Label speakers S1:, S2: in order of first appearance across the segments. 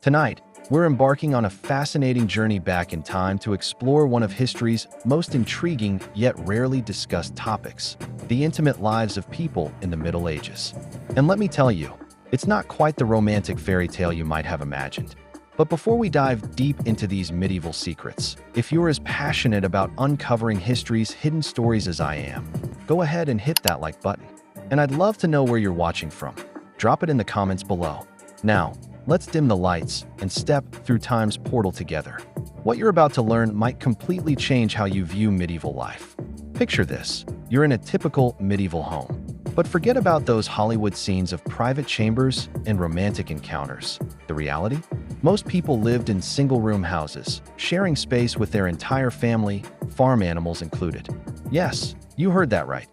S1: Tonight, we're embarking on a fascinating journey back in time to explore one of history's most intriguing yet rarely discussed topics, the intimate lives of people in the Middle Ages. And let me tell you, it's not quite the romantic fairy tale you might have imagined. But before we dive deep into these medieval secrets, if you're as passionate about uncovering history's hidden stories as I am, go ahead and hit that like button. And I'd love to know where you're watching from. Drop it in the comments below. Now, let's dim the lights and step through time's portal together. What you're about to learn might completely change how you view medieval life. Picture this: you're in a typical medieval home. But forget about those Hollywood scenes of private chambers and romantic encounters. The reality? Most people lived in single-room houses, sharing space with their entire family, farm animals included. Yes, you heard that right.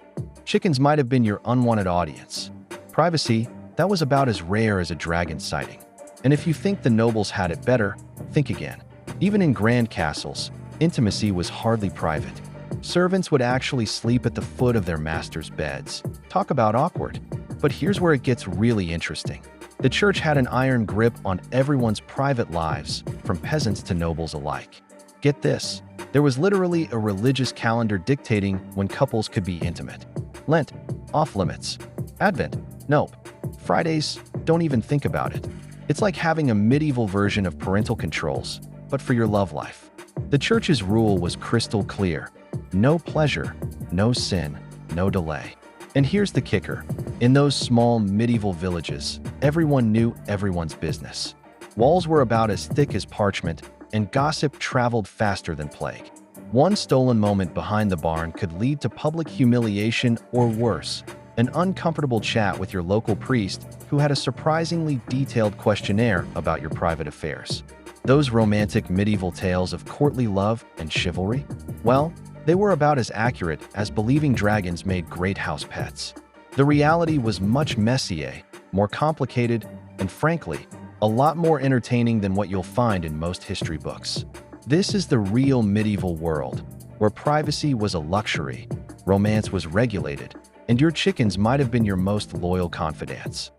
S1: Chickens might have been your unwanted audience. Privacy, that was about as rare as a dragon sighting. And if you think the nobles had it better, think again. Even in grand castles, intimacy was hardly private. Servants would actually sleep at the foot of their masters' beds. Talk about awkward. But here's where it gets really interesting. The church had an iron grip on everyone's private lives, from peasants to nobles alike. Get this, there was literally a religious calendar dictating when couples could be intimate. Lent, off limits. Advent, nope. Fridays, don't even think about it. It's like having a medieval version of parental controls, but for your love life. The church's rule was crystal clear. No pleasure, no sin, no delay. And here's the kicker. In those small medieval villages, everyone knew everyone's business. Walls were about as thick as parchment, and gossip traveled faster than plague. One stolen moment behind the barn could lead to public humiliation or worse, an uncomfortable chat with your local priest who had a surprisingly detailed questionnaire about your private affairs. Those romantic medieval tales of courtly love and chivalry? Well, they were about as accurate as believing dragons made great house pets. The reality was much messier, more complicated, and frankly, a lot more entertaining than what you'll find in most history books. This is the real medieval world, where privacy was a luxury, romance was regulated, and your chickens might have been your most loyal confidants.